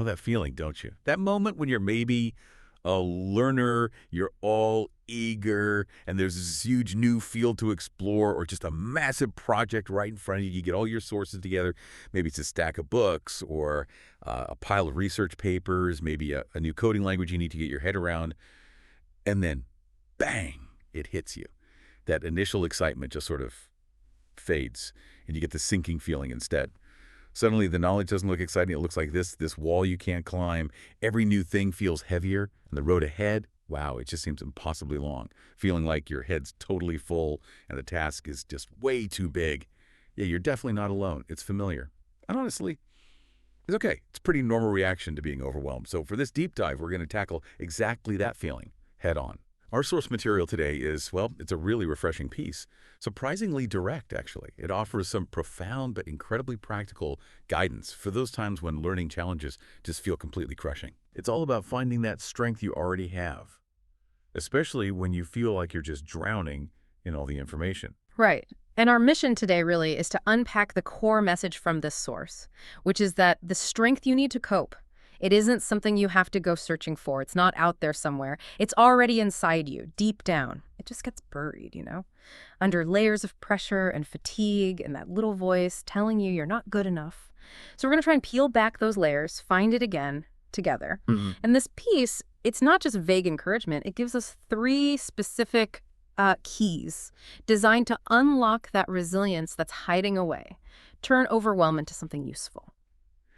know that feeling, don't you? That moment when you're maybe a learner, you're all eager, and there's this huge new field to explore, or just a massive project right in front of you. You get all your sources together. Maybe it's a stack of books or a pile of research papers, maybe a new coding language you need to get your head around. And then, bang, it hits you. That initial excitement just sort of fades, and you get the sinking feeling instead. Suddenly, the knowledge doesn't look exciting. It looks like this wall you can't climb. Every new thing feels heavier, and the road ahead, wow, it just seems impossibly long, feeling like your head's totally full and the task is just way too big. Yeah, you're definitely not alone. It's familiar. And honestly, it's okay. It's a pretty normal reaction to being overwhelmed. So for this deep dive, we're going to tackle exactly that feeling head on. Our source material today is, well, it's a really refreshing piece. Surprisingly direct, actually. It offers some profound but incredibly practical guidance for those times when learning challenges just feel completely crushing. It's all about finding that strength you already have, especially when you feel like you're just drowning in all the information. Right. And our mission today really is to unpack the core message from this source, which is that the strength you need to cope, it isn't something you have to go searching for. It's not out there somewhere. It's already inside you, deep down. It just gets buried, under layers of pressure and fatigue and that little voice telling you you're not good enough. So we're going to try and peel back those layers, find it again together. And this piece, it's not just vague encouragement. It gives us 3 specific keys designed to unlock that resilience that's hiding away, turn overwhelm into something useful.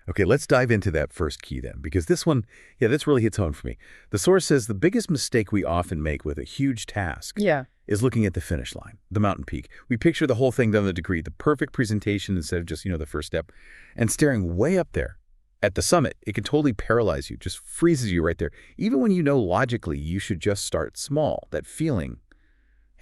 Okay, let's dive into that first key then, because this one, yeah, this really hits home for me. The source says the biggest mistake we often make with a huge task is looking at the finish line, the mountain peak. We picture the whole thing done to the degree, the perfect presentation instead of just, the first step, and staring way up there at the summit. It can totally paralyze you, just freezes you right there. Even when you know logically you should just start small, that feeling,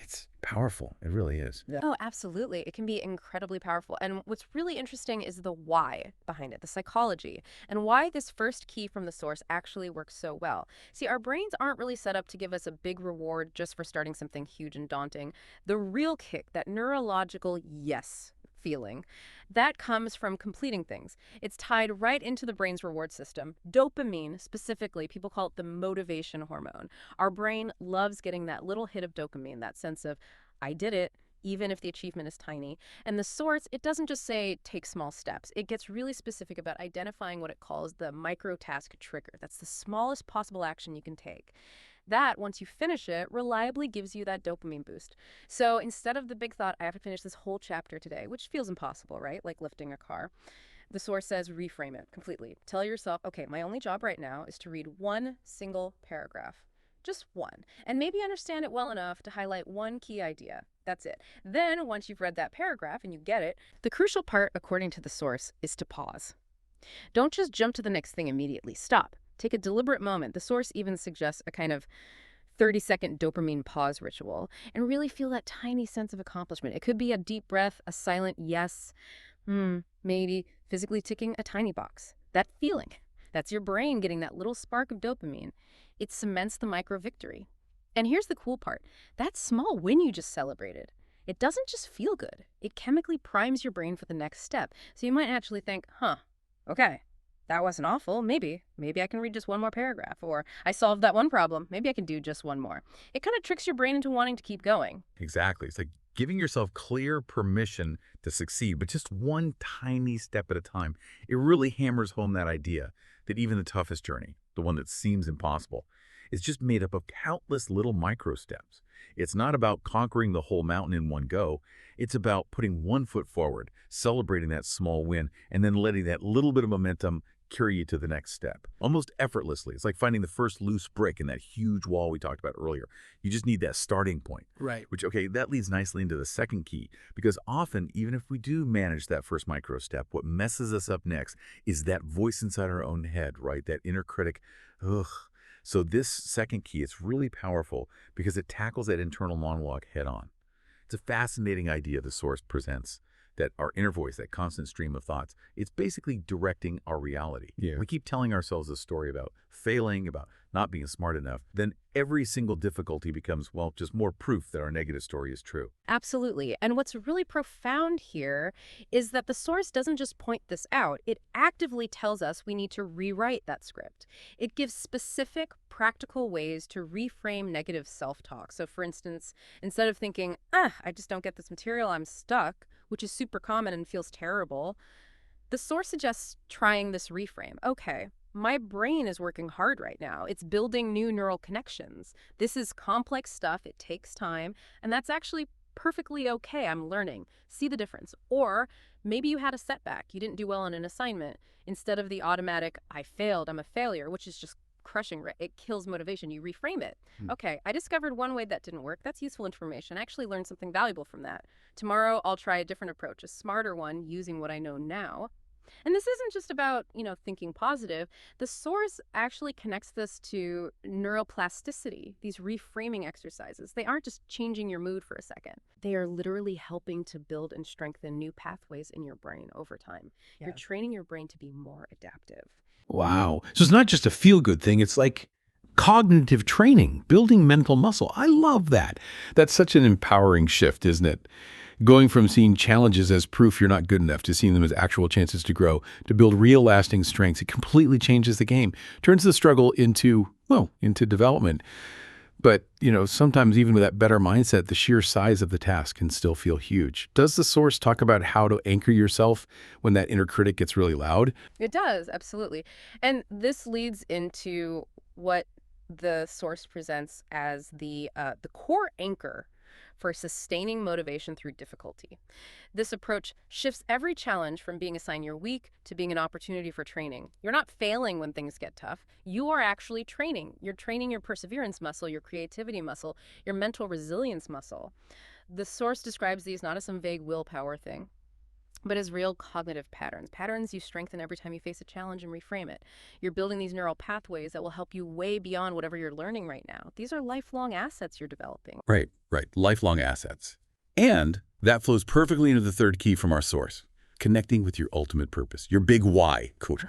it's powerful. It really is. Yeah. Oh, absolutely. It can be incredibly powerful. And what's really interesting is the why behind it, the psychology, and why this first key from the source actually works so well. See, our brains aren't really set up to give us a big reward just for starting something huge and daunting. The real kick, that neurological yes feeling, that comes from completing things. It's tied right into the brain's reward system. Dopamine, specifically, people call it the motivation hormone. Our brain loves getting that little hit of dopamine, that sense of, I did it, even if the achievement is tiny. And the source, it doesn't just say take small steps. It gets really specific about identifying what it calls the micro-task trigger. That's the smallest possible action you can take. That, once you finish it, reliably gives you that dopamine boost. So instead of the big thought, I have to finish this whole chapter today, which feels impossible, right? Like lifting a car. The source says reframe it completely. Tell yourself, okay, my only job right now is to read one single paragraph. Just one. And maybe understand it well enough to highlight one key idea. That's it. Then, once you've read that paragraph and you get it, the crucial part, according to the source, is to pause. Don't just jump to the next thing immediately. Stop. Take a deliberate moment. The source even suggests a kind of 30-second dopamine pause ritual and really feel that tiny sense of accomplishment. It could be a deep breath, a silent yes, maybe physically ticking a tiny box. That feeling, that's your brain getting that little spark of dopamine. It cements the micro victory. And here's the cool part. That small win you just celebrated, it doesn't just feel good. It chemically primes your brain for the next step. So you might actually think, okay, that wasn't awful. Maybe I can read just one more paragraph. Or I solved that one problem. Maybe I can do just one more. It kind of tricks your brain into wanting to keep going. Exactly. It's like giving yourself clear permission to succeed, but just one tiny step at a time. It really hammers home that idea that even the toughest journey, the one that seems impossible, is just made up of countless little micro steps. It's not about conquering the whole mountain in one go. It's about putting one foot forward, celebrating that small win, and then letting that little bit of momentum carry you to the next step, almost effortlessly. It's like finding the first loose brick in that huge wall we talked about earlier. You just need that starting point. Right. Which, okay, that leads nicely into the second key, because often, even if we do manage that first micro step, what messes us up next is that voice inside our own head, right? That inner critic, ugh. So this second key, it's really powerful because it tackles that internal monologue head on. It's a fascinating idea the source presents, that our inner voice, that constant stream of thoughts, it's basically directing our reality. Yeah. We keep telling ourselves a story about failing, about not being smart enough. Then every single difficulty becomes, well, just more proof that our negative story is true. Absolutely. And what's really profound here is that the source doesn't just point this out, it actively tells us we need to rewrite that script. It gives specific, practical ways to reframe negative self-talk. So, for instance, instead of thinking, I just don't get this material, I'm stuck, which is super common and feels terrible, the source suggests trying this reframe. Okay, my brain is working hard right now. It's building new neural connections. This is complex stuff. It takes time. And that's actually perfectly okay. I'm learning. See the difference. Or maybe you had a setback. You didn't do well on an assignment. Instead of the automatic, I failed, I'm a failure, which is just crushing. It kills motivation. You reframe it. Okay, I discovered one way that didn't work. That's useful information. I actually learned something valuable from that. Tomorrow, I'll try a different approach, a smarter one, using what I know now. And this isn't just about, thinking positive. The source actually connects this to neuroplasticity, these reframing exercises. They aren't just changing your mood for a second. They are literally helping to build and strengthen new pathways in your brain over time. Yeah. You're training your brain to be more adaptive. Wow. So it's not just a feel-good thing. It's like cognitive training, building mental muscle. I love that. That's such an empowering shift, isn't it? Going from seeing challenges as proof you're not good enough to seeing them as actual chances to grow, to build real lasting strengths. It completely changes the game, turns the struggle into development. But, sometimes even with that better mindset, the sheer size of the task can still feel huge. Does the source talk about how to anchor yourself when that inner critic gets really loud? It does, absolutely. And this leads into what the source presents as the core anchor for sustaining motivation through difficulty. This approach shifts every challenge from being a sign you're weak to being an opportunity for training. You're not failing when things get tough. You are actually training. You're training your perseverance muscle, your creativity muscle, your mental resilience muscle. The source describes these not as some vague willpower thing, but as real cognitive patterns you strengthen every time you face a challenge and reframe it. You're building these neural pathways that will help you way beyond whatever you're learning right now. These are lifelong assets you're developing. Right. Lifelong assets. And that flows perfectly into the third key from our source, connecting with your ultimate purpose, your big why, coach.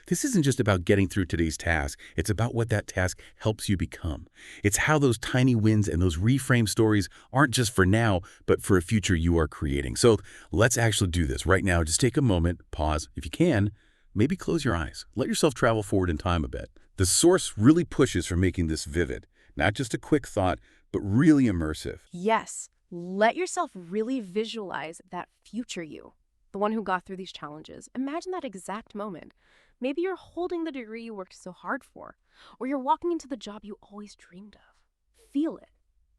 This isn't just about getting through today's task. It's about what that task helps you become. It's how those tiny wins and those reframed stories aren't just for now, but for a future you are creating. So let's actually do this right now. Just take a moment, pause. If you can, maybe close your eyes. Let yourself travel forward in time a bit. The source really pushes for making this vivid, not just a quick thought, but really immersive. Yes. Let yourself really visualize that future you, the one who got through these challenges. Imagine that exact moment. Maybe you're holding the degree you worked so hard for, or you're walking into the job you always dreamed of. Feel it.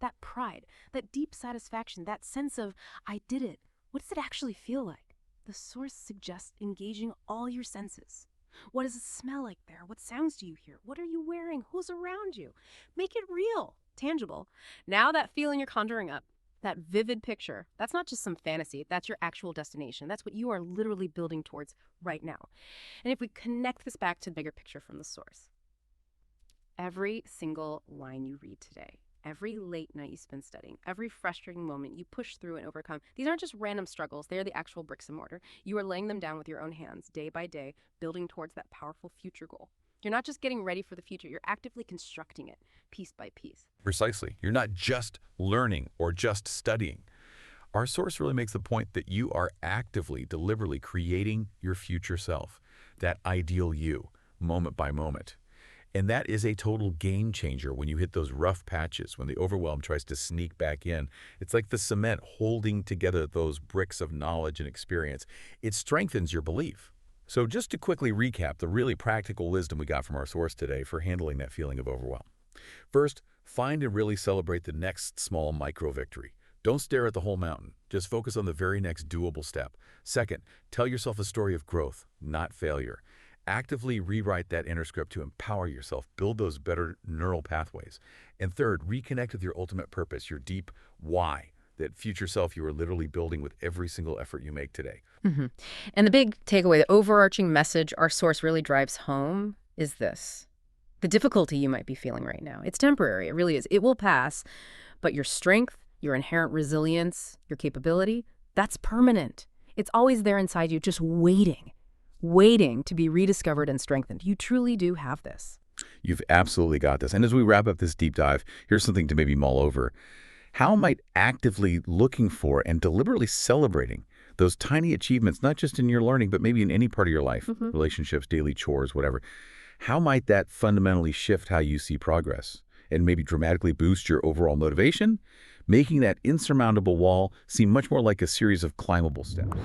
That pride, that deep satisfaction, that sense of, I did it. What does it actually feel like? The source suggests engaging all your senses. What does it smell like there? What sounds do you hear? What are you wearing? Who's around you? Make it real, tangible. Now that feeling you're conjuring up, that vivid picture, that's not just some fantasy, that's your actual destination. That's what you are literally building towards right now. And if we connect this back to the bigger picture from the source, every single line you read today, every late night you spend studying, every frustrating moment you push through and overcome, these aren't just random struggles, they're the actual bricks and mortar. You are laying them down with your own hands, day by day, building towards that powerful future goal. You're not just getting ready for the future, you're actively constructing it, piece by piece. Precisely. You're not just learning or just studying. Our source really makes the point that you are actively, deliberately creating your future self, that ideal you, moment by moment. And that is a total game changer when you hit those rough patches, when the overwhelm tries to sneak back in. It's like the cement holding together those bricks of knowledge and experience. It strengthens your belief. So just to quickly recap the really practical wisdom we got from our source today for handling that feeling of overwhelm. First, find and really celebrate the next small micro victory. Don't stare at the whole mountain. Just focus on the very next doable step. Second, tell yourself a story of growth, not failure. Actively rewrite that inner script to empower yourself, build those better neural pathways. And third, reconnect with your ultimate purpose, your deep why, that future self you are literally building with every single effort you make today. Mm-hmm. And the big takeaway, the overarching message our source really drives home is this. The difficulty you might be feeling right now, it's temporary, it really is. It will pass, but your strength, your inherent resilience, your capability, that's permanent. It's always there inside you, just waiting to be rediscovered and strengthened. You truly do have this. You've absolutely got this. And as we wrap up this deep dive, here's something to maybe mull over. How might actively looking for and deliberately celebrating those tiny achievements, not just in your learning, but maybe in any part of your life, relationships, daily chores, whatever, how might that fundamentally shift how you see progress and maybe dramatically boost your overall motivation, making that insurmountable wall seem much more like a series of climbable steps?